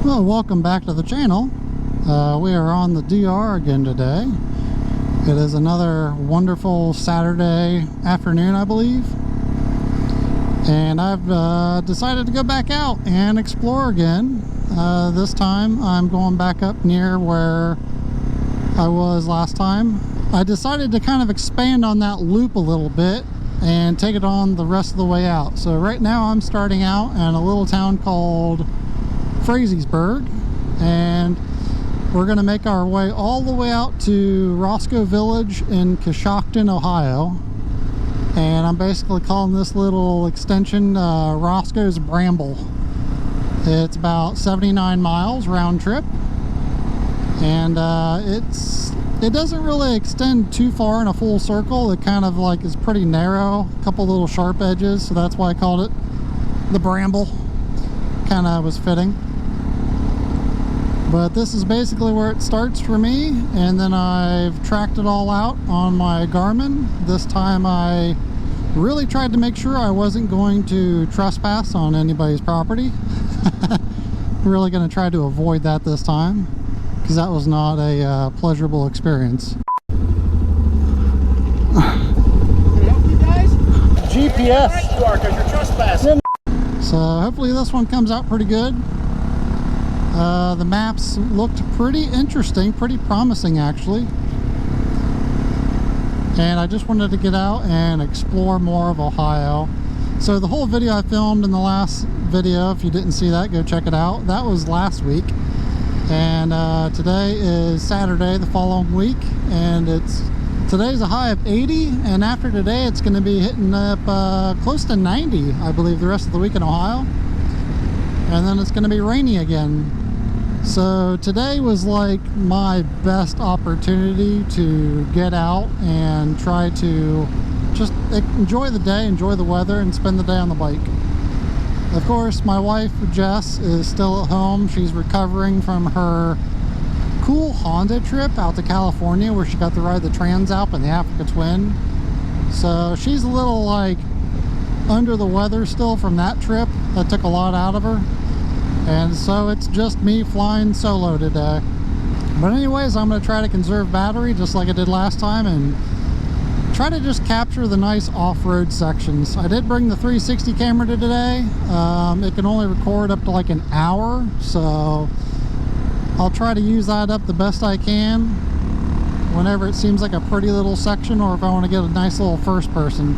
Well, welcome back to the channel. We are on the DR again today. It is another wonderful Saturday afternoon, I believe. And I've decided to go back out and explore again. This time I'm going back up near where I was last time. I decided to kind of expand on that loop a little bit and take it on the rest of the way out. So right now I'm starting out in a little town called Frazeysburg, and we're going to make our way all the way out to Roscoe Village in Coshocton, Ohio. And I'm basically calling this little extension Roscoe's Bramble. It's about 79 miles round trip, and it doesn't really extend too far in a full circle. It kind of like is pretty narrow, a couple little sharp edges, so that's why I called it the Bramble. Kind of was fitting. But this is basically where it starts for me, and then I've tracked it all out on my Garmin. This time I really tried to make sure I wasn't going to trespass on anybody's property. Really going to try to avoid that this time, because that was not a pleasurable experience. Can I help you guys? GPS. Right you are, because you're trespassing. So hopefully this one comes out pretty good. The maps looked pretty interesting, pretty promising actually. And I just wanted to get out and explore more of Ohio. So the whole video I filmed in the last video, if you didn't see that, go check it out. That was last week. And today is Saturday the following week, and today's a high of 80, and after today it's going to be hitting up close to 90, I believe, the rest of the week in Ohio. And then it's going to be rainy again. So today was like my best opportunity to get out and try to just enjoy the day, enjoy the weather, and spend the day on the bike. Of course, my wife Jess is still at home. She's recovering from her cool Honda trip out to California, where she got to ride the Transalp and the Africa Twin. So she's a little like under the weather still from that trip. That took a lot out of her. And so it's just me flying solo today. But anyways, I'm going to try to conserve battery just like I did last time and try to just capture the nice off-road sections. I did bring the 360 camera today. It can only record up to like an hour, so I'll try to use that up the best I can whenever it seems like a pretty little section, or if I want to get a nice little first person.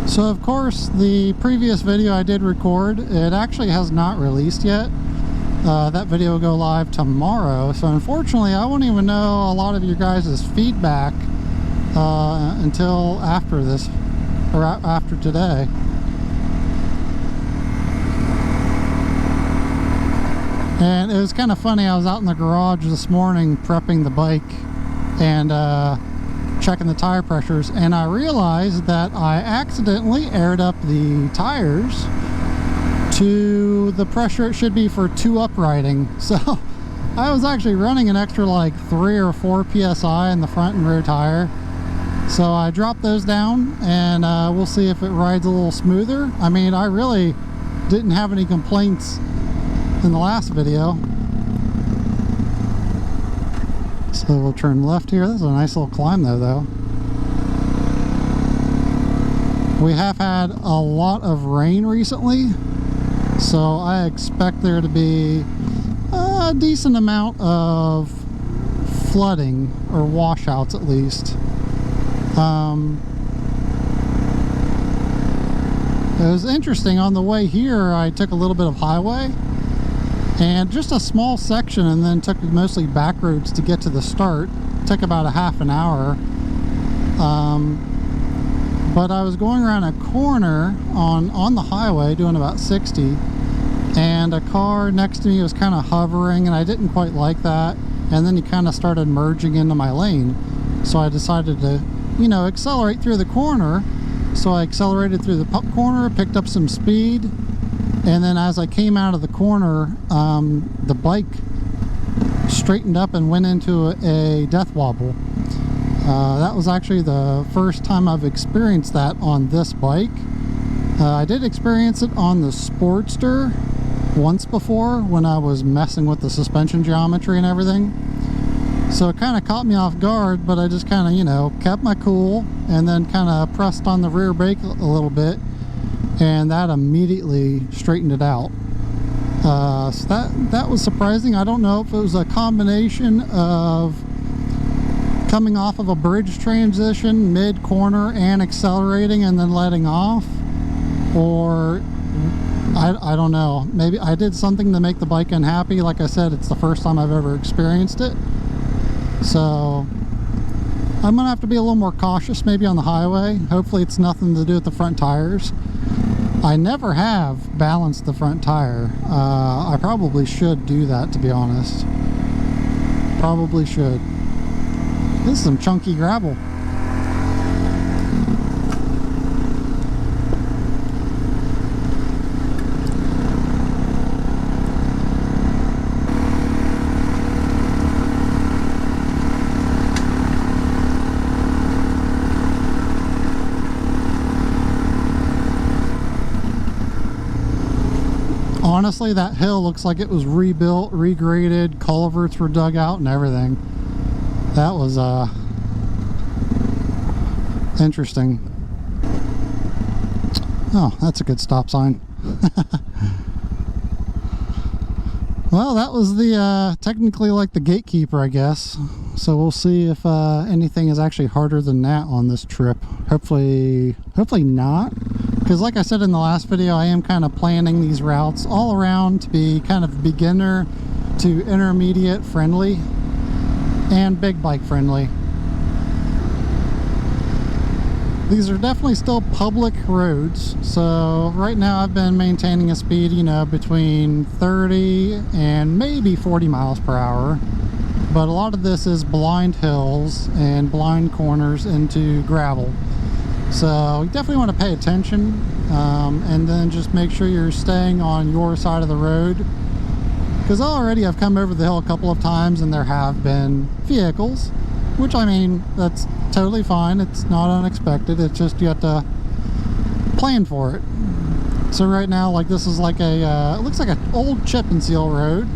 So of course the previous video I did record, it actually has not released yet. That video will go live tomorrow, so unfortunately I won't even know a lot of your guys' feedback until after this, or after today. And it was kind of funny, I was out in the garage this morning prepping the bike and checking the tire pressures, and I realized that I accidentally aired up the tires to the pressure it should be for 2 uprighting. So I was actually running an extra like 3 or 4 psi in the front and rear tire. So I dropped those down, and we'll see if it rides a little smoother. I mean, I really didn't have any complaints in the last video. So we'll turn left here. This is a nice little climb though. We have had a lot of rain recently, so I expect there to be a decent amount of flooding, or washouts at least. It was interesting, on the way here I took a little bit of highway and just a small section, and then took mostly back roads to get to the start. It took about a half an hour. But I was going around a corner on the highway doing about 60, and a car next to me was kind of hovering, and I didn't quite like that, and then he kind of started merging into my lane. So I decided to, you know, accelerate through the corner. So I accelerated through the corner, picked up some speed, and then as I came out of the corner, the bike straightened up and went into a death wobble. That was actually the first time I've experienced that on this bike. I did experience it on the Sportster once before when I was messing with the suspension geometry and everything. So it kind of caught me off guard, but I just kind of, you know, kept my cool and then kind of pressed on the rear brake a little bit, and that immediately straightened it out. So that was surprising. I don't know if it was a combination of coming off of a bridge transition mid-corner and accelerating and then letting off, or I don't know. Maybe I did something to make the bike unhappy. Like I said, it's the first time I've ever experienced it. So I'm gonna have to be a little more cautious maybe on the highway. Hopefully it's nothing to do with the front tires. I never have balanced the front tire. I probably should do that, to be honest. Probably should. This is some chunky gravel. Honestly, that hill looks like it was rebuilt, regraded, culverts were dug out and everything. That was interesting. Oh, that's a good stop sign. Well, that was the technically like the gatekeeper, I guess. So we'll see if anything is actually harder than that on this trip. Hopefully not. Because like I said in the last video, I am kind of planning these routes all around to be kind of beginner to intermediate friendly and big bike friendly. These are definitely still public roads, so right now I've been maintaining a speed, you know, between 30 and maybe 40 miles per hour. But a lot of this is blind hills and blind corners into gravel. So you definitely want to pay attention, and then just make sure you're staying on your side of the road. Because already I've come over the hill a couple of times and there have been vehicles, which, I mean, that's totally fine. It's not unexpected. It's just you have to plan for it. So right now, like, this is like a it looks like an old chip and seal road.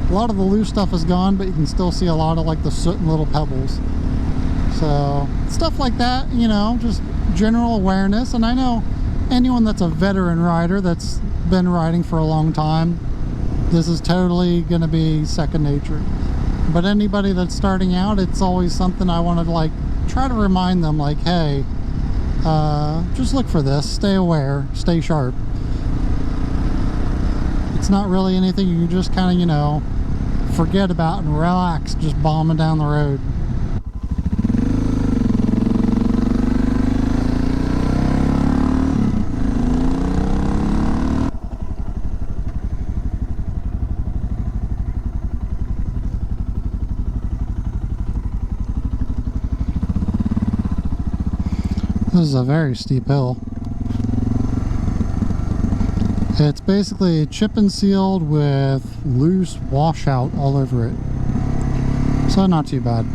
A lot of the loose stuff is gone, but you can still see a lot of like the soot and little pebbles. So stuff like that, you know, just general awareness. And I know anyone that's a veteran rider that's been riding for a long time, this is totally going to be second nature. But anybody that's starting out, it's always something I want to like try to remind them, like, hey, just look for this, stay aware, stay sharp. It's not really anything you can just kind of, you know, forget about and relax, just bombing down the road. This is a very steep hill. It's basically chip and sealed with loose washout all over it. So not too bad.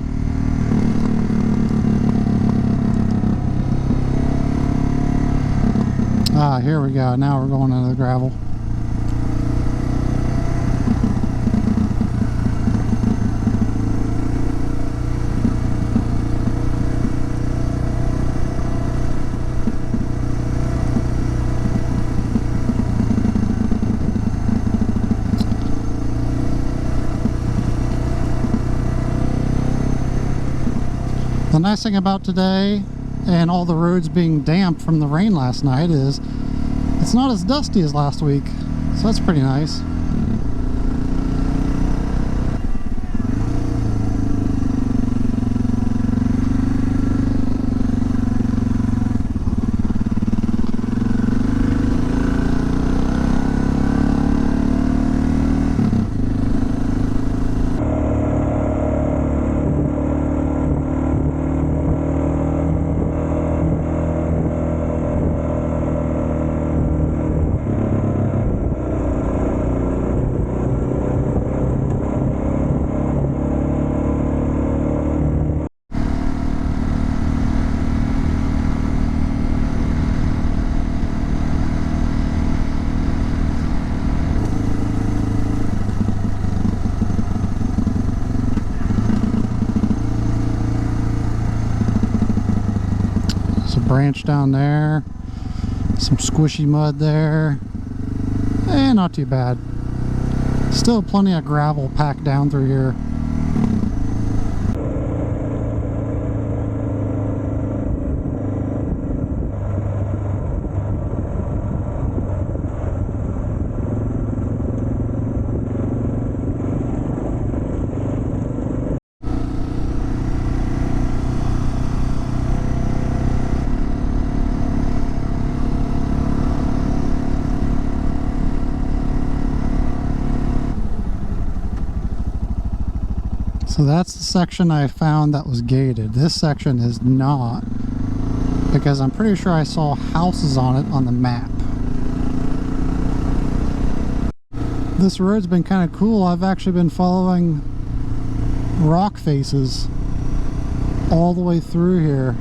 Ah, here we go. Now we're going into the gravel. The nice thing about today and all the roads being damp from the rain last night is it's not as dusty as last week, so that's pretty nice. branch down there, some squishy mud there, and not too bad. Still plenty of gravel packed down through here. So that's the section I found that was gated. This section is not, because I'm pretty sure I saw houses on it on the map. This road's been kind of cool. I've actually been following rock faces all the way through here.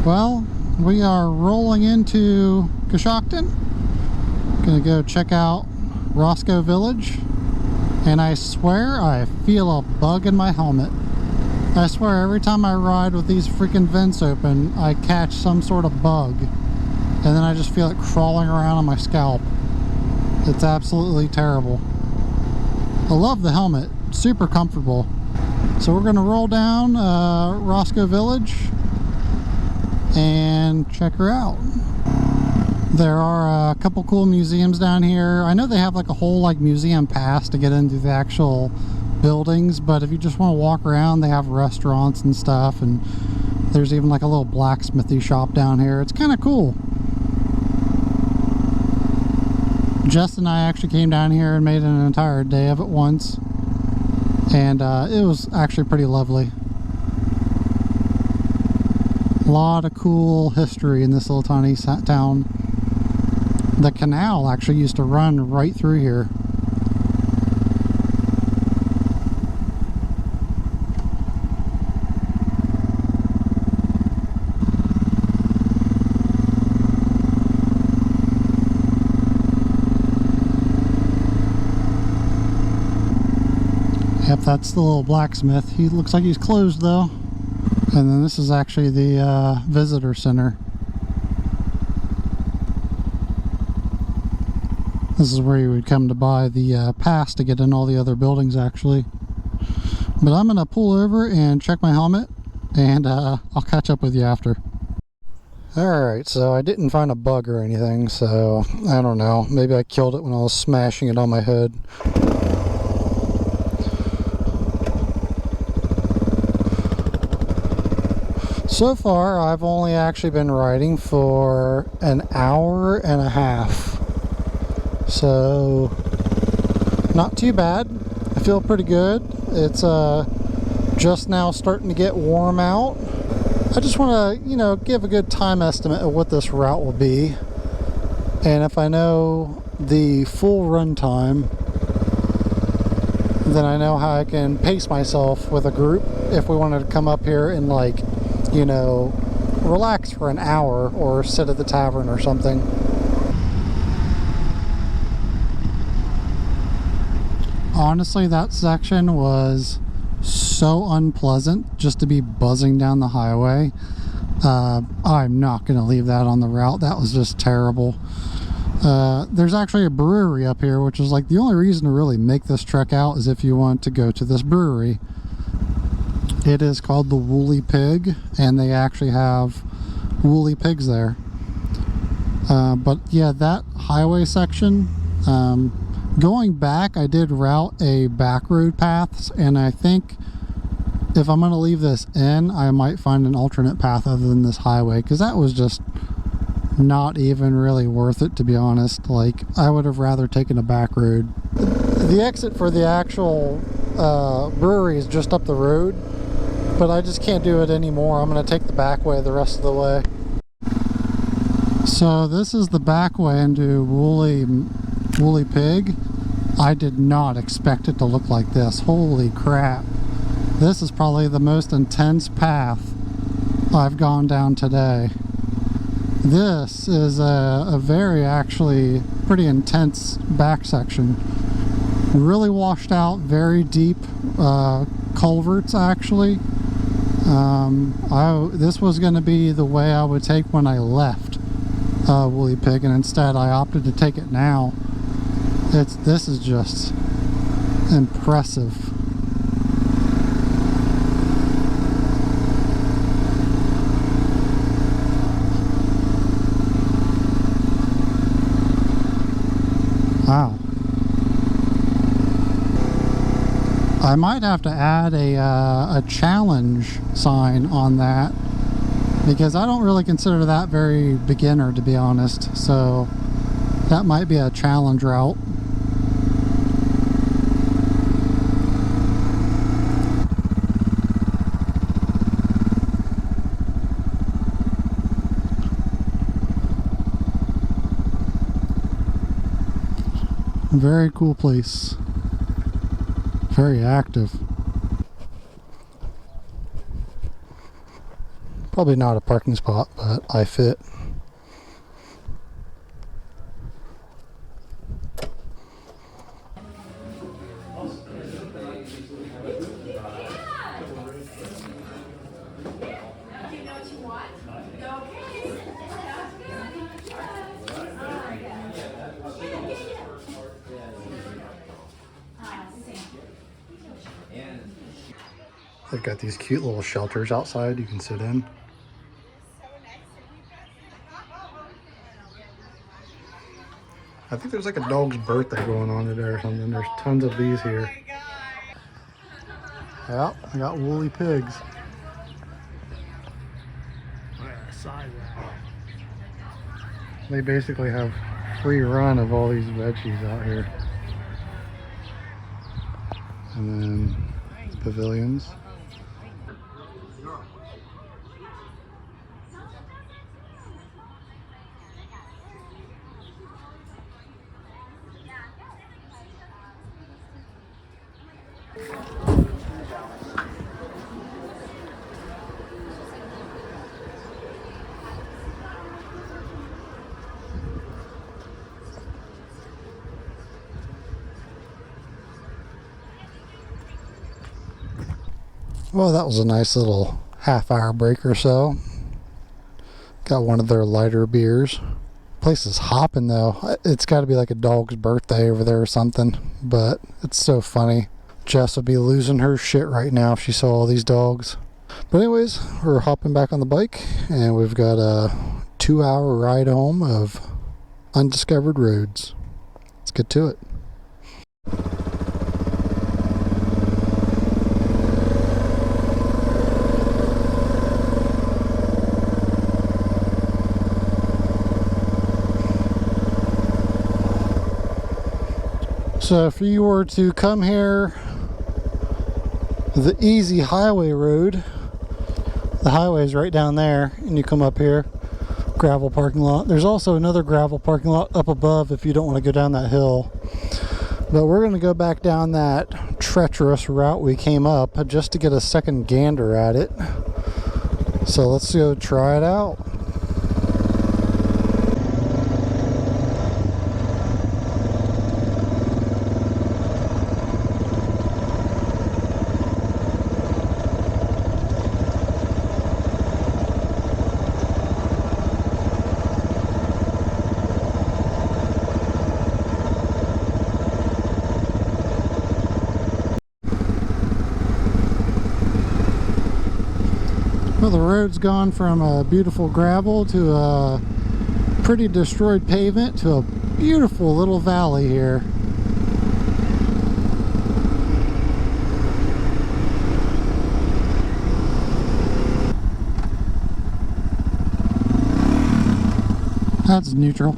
Well, we are rolling into Coshocton. Gonna go check out Roscoe Village, and I swear I feel a bug in my helmet. I swear every time I ride with these freaking vents open, I catch some sort of bug, and then I just feel it crawling around on my scalp. It's absolutely terrible. I love the helmet, super comfortable. So we're gonna roll down Roscoe Village and check her out. There are a couple cool museums down here. I know they have like a whole like museum pass to get into the actual buildings, but if you just want to walk around, they have restaurants and stuff, and there's even like a little blacksmithy shop down here. It's kind of cool. Jess and I actually came down here and made an entire day of it once, and it was actually pretty lovely. A lot of cool history in this little tiny town. The canal actually used to run right through here. Yep, that's the little blacksmith. He looks like he's closed though. And then this is actually the visitor center. This is where you would come to buy the pass to get in all the other buildings actually. But I'm going to pull over and check my helmet, and I'll catch up with you after. Alright, so I didn't find a bug or anything, so I don't know. Maybe I killed it when I was smashing it on my hood. So far, I've only actually been riding for an hour and a half. So, not too bad. I feel pretty good. It's just now starting to get warm out. I just want to, you know, give a good time estimate of what this route will be. And if I know the full run time, then I know how I can pace myself with a group if we wanted to come up here and, like, you know, relax for an hour or sit at the tavern or something. Honestly, that section was so unpleasant just to be buzzing down the highway. I'm not going to leave that on the route. That was just terrible. There's actually a brewery up here, which is like the only reason to really make this trek out is if you want to go to this brewery. It is called the Woolly Pig, and they actually have woolly pigs there. But yeah, that highway section, going back, I did route a back road paths, and I think if I'm going to leave this in, I might find an alternate path other than this highway, because that was just not even really worth it, to be honest. Like, I would have rather taken a back road. The exit for the actual brewery is just up the road, but I just can't do it anymore. I'm going to take the back way the rest of the way. So this is the back way into Woolly Pig. I did not expect it to look like this. Holy crap. This is probably the most intense path I've gone down today. This is a very actually pretty intense back section. Really washed out, very deep culverts actually. This was going to be the way I would take when I left Woolly Pig, and instead I opted to take it now. This is just impressive. Wow. I might have to add a challenge sign on that, because I don't really consider that very beginner, to be honest. So that might be a challenge route. Very cool place. Very active. Probably not a parking spot, but I fit. They've got these cute little shelters outside you can sit in. I think there's like a dog's birthday going on today or something. There's tons of these here. Yep, I got woolly pigs. They basically have free run of all these veggies out here. And then pavilions. Well, that was a nice little half-hour break or so. Got one of their lighter beers. Place is hopping though. It's got to be like a dog's birthday over there or something, but it's so funny. Jess would be losing her shit right now if she saw all these dogs. But anyways, we're hopping back on the bike, and we've got a 2-hour ride home of undiscovered roads. Let's get to it. So if you were to come here, the easy highway road, the highway is right down there, and you come up here, gravel parking lot. There's also another gravel parking lot up above if you don't want to go down that hill. But we're going to go back down that treacherous route we came up just to get a second gander at it. So let's go try it out. Well, the road's gone from a beautiful gravel to a pretty destroyed pavement to a beautiful little valley here. That's neutral.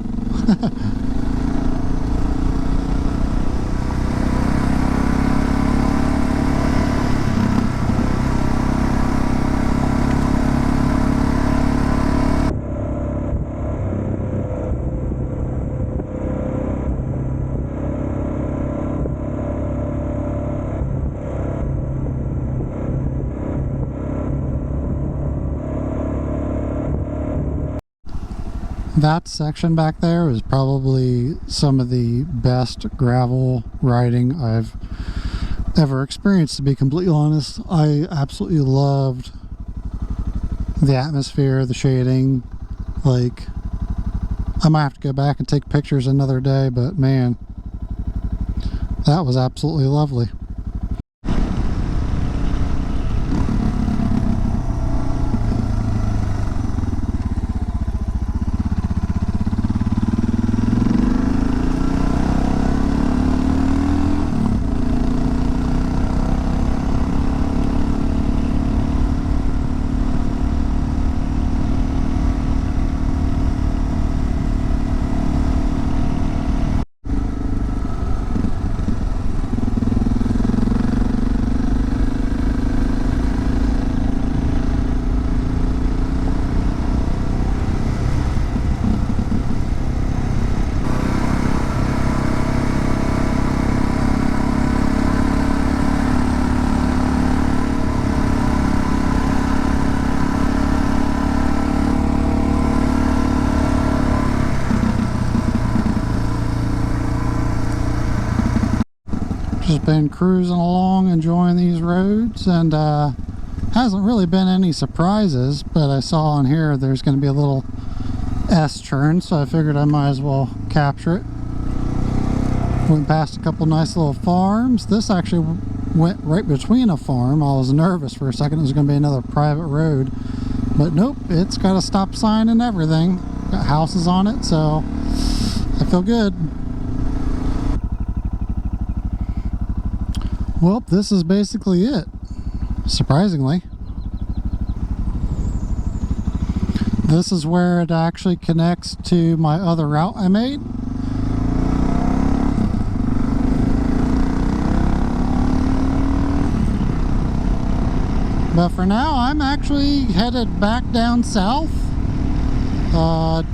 That section back there is probably some of the best gravel riding I've ever experienced, to be completely honest. I absolutely loved the atmosphere, the shading. Like, I might have to go back and take pictures another day, but man, that was absolutely lovely. Just been cruising along, enjoying these roads, and hasn't really been any surprises, but I saw on here there's going to be a little S-turn, so I figured I might as well capture it. Went past a couple nice little farms. This actually went right between a farm. I was nervous for a second it was going to be another private road, but nope, it's got a stop sign and everything. Got houses on it, so I feel good. Well, this is basically it, surprisingly. This is where it actually connects to my other route I made. But for now, I'm actually headed back down south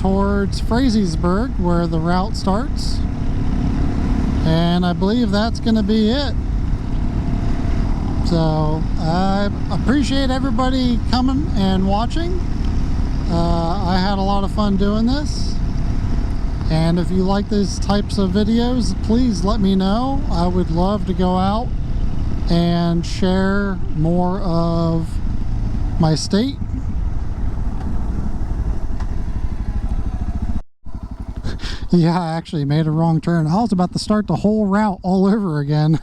towards Frazeysburg, where the route starts. And I believe that's going to be it. So I appreciate everybody coming and watching. I had a lot of fun doing this, and if you like these types of videos, please let me know. I would love to go out and share more of my state. Yeah, I actually made a wrong turn. I was about to start the whole route all over again.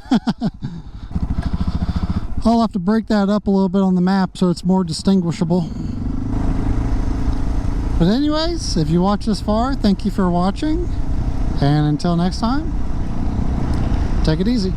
I'll have to break that up a little bit on the map so it's more distinguishable. But anyways, if you watch this far, thank you for watching. And until next time, take it easy.